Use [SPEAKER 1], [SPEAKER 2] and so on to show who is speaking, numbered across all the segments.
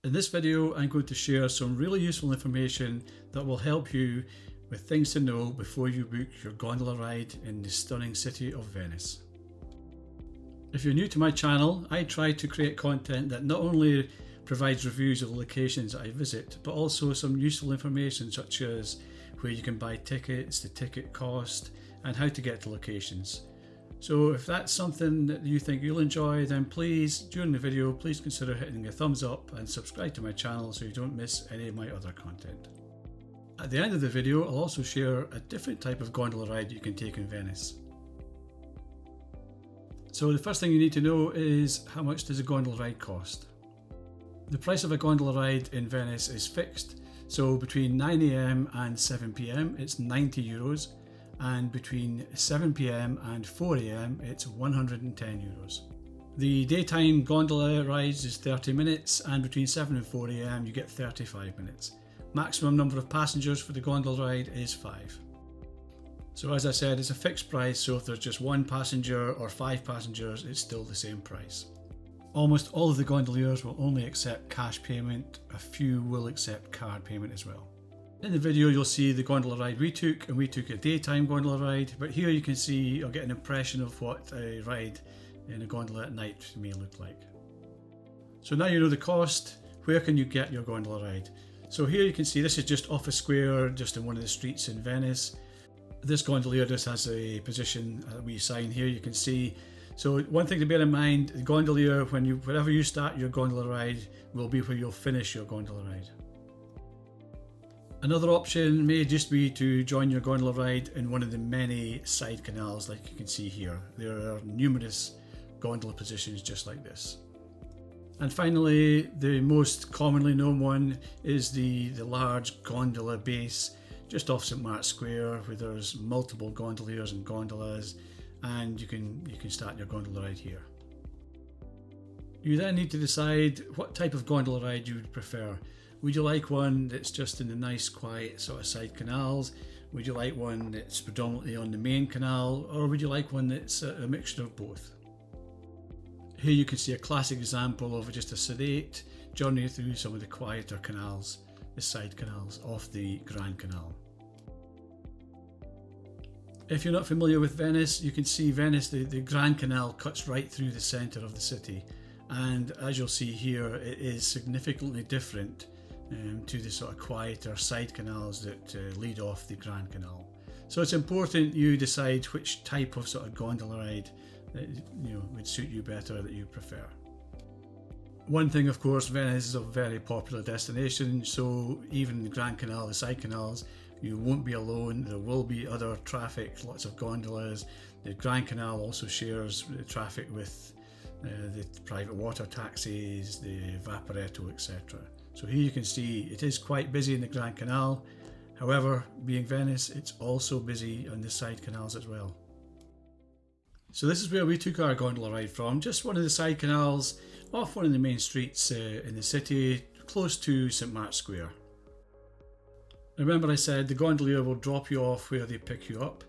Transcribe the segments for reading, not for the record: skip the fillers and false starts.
[SPEAKER 1] In this video, I'm going to share some really useful information that will help you with things to know before you book your gondola ride in the stunning city of Venice. If you're new to my channel, I try to create content that not only provides reviews of the locations that I visit, but also some useful information such as where you can buy tickets, the ticket cost, and how to get to locations. So if that's something that you think you'll enjoy, then please, during the video, please consider hitting a thumbs up and subscribe to my channel so you don't miss any of my other content. At the end of the video, I'll also share a different type of gondola ride you can take in Venice. So the first thing you need to know is how much does a gondola ride cost? The price of a gondola ride in Venice is fixed, so between 9 AM and 7 PM it's €90, and between 7 PM and 4 AM it's €110. The daytime gondola rides is 30 minutes, and between 7 and 4 AM you get 35 minutes. Maximum number of passengers for the gondola ride is 5. So as I said, it's a fixed price, so if there's just one passenger or 5 passengers, it's still the same price. Almost all of the gondoliers will only accept cash payment, a few will accept card payment as well. In the video you'll see the gondola ride we took, and we took a daytime gondola ride, but here you can see or get an impression of what a ride in a gondola at night may look like. So now you know the cost, where can you get your gondola ride? So here you can see this is just off a square, just in one of the streets in Venice. This gondolier just has a position, a wee sign here you can see. So one thing to bear in mind, the gondolier, wherever you start your gondola ride will be where you'll finish your gondola ride. Another option may just be to join your gondola ride in one of the many side canals like you can see here. There are numerous gondola positions just like this. And finally, the most commonly known one is the large gondola base just off St Mark's Square, where there's multiple gondoliers and gondolas, and you can start your gondola ride here. You then need to decide what type of gondola ride you would prefer. Would you like one that's just in the nice quiet sort of side canals? Would you like one that's predominantly on the main canal? Or would you like one that's a mixture of both? Here you can see a classic example of just a sedate journey through some of the quieter canals, the side canals off the Grand Canal. If you're not familiar with Venice, you can see Venice, the Grand Canal cuts right through the centre of the city, and as you'll see here, it is significantly different to the sort of quieter side canals that lead off the Grand Canal. So it's important you decide which type of sort of gondola ride that would suit you better, that you prefer. One thing, of course, Venice is a very popular destination, so even the Grand Canal, the side canals, you won't be alone. There will be other traffic, lots of gondolas. The Grand Canal also shares traffic with the private water taxis, the Vaporetto, etc. So here you can see it is quite busy in the Grand Canal. However, being Venice, it's also busy on the side canals as well. So this is where we took our gondola ride from, just one of the side canals off one of the main streets in the city, close to St Mark's Square. Remember I said the gondolier will drop you off where they pick you up.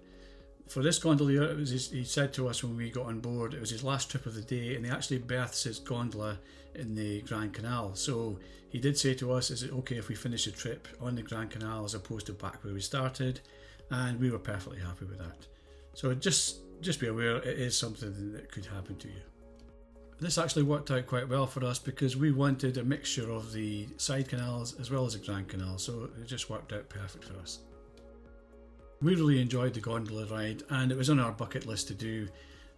[SPEAKER 1] For this gondolier, he said to us when we got on board, it was his last trip of the day, and he actually berths his gondola in the Grand Canal. So he did say to us, is it okay if we finish the trip on the Grand Canal as opposed to back where we started? And we were perfectly happy with that. So just be aware, it is something that could happen to you. This actually worked out quite well for us because we wanted a mixture of the side canals as well as the Grand Canal, so it just worked out perfect for us. We really enjoyed the gondola ride, and it was on our bucket list to do.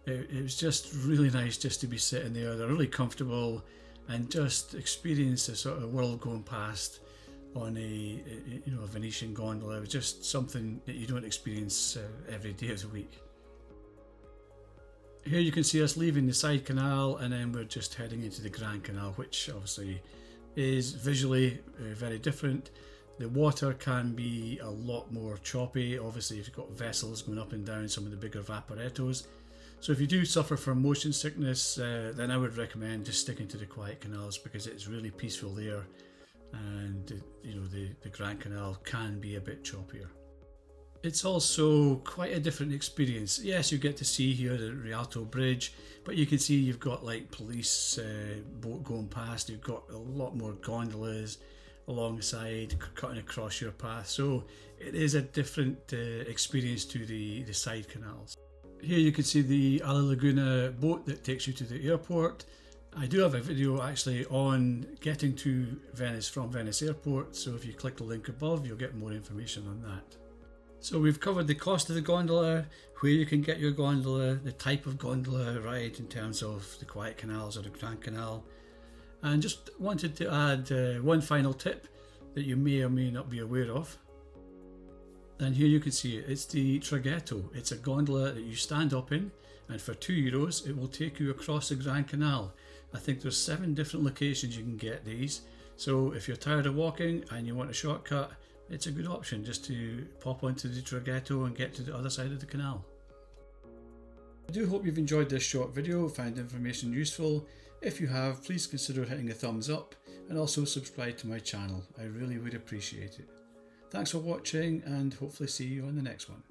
[SPEAKER 1] It was just really nice just to be sitting there. They're really comfortable, and just experience the sort of world going past on a Venetian gondola. It was just something that you don't experience every day of the week. Here you can see us leaving the side canal, and then we're just heading into the Grand Canal, which obviously is visually very different. The water can be a lot more choppy, obviously if you've got vessels going up and down some of the bigger Vaporettos. So if you do suffer from motion sickness, then I would recommend just sticking to the quiet canals because it's really peaceful there, and the Grand Canal can be a bit choppier. It's also quite a different experience. Yes, you get to see here the Rialto Bridge, but you can see you've got like police boat going past. You've got a lot more gondolas alongside cutting across your path, so it is a different experience to the side canals. Here you can see the Alla Laguna boat that takes you to the airport. I do have a video actually on getting to Venice from Venice Airport, so if you click the link above you'll get more information on that. So we've covered the cost of the gondola, where you can get your gondola, the type of gondola ride in terms of the quiet canals or the Grand Canal, and just wanted to add one final tip that you may or may not be aware of. And here you can see it, it's the Traghetto. It's a gondola that you stand up in, and for €2 it will take you across the Grand Canal. I think there's 7 different locations you can get these, so if you're tired of walking and you want a shortcut, it's a good option just to pop onto the Traghetto and get to the other side of the canal. I do hope you've enjoyed this short video, found information useful. If you have, please consider hitting a thumbs up and also subscribe to my channel. I really would appreciate it. Thanks for watching and hopefully see you on the next one.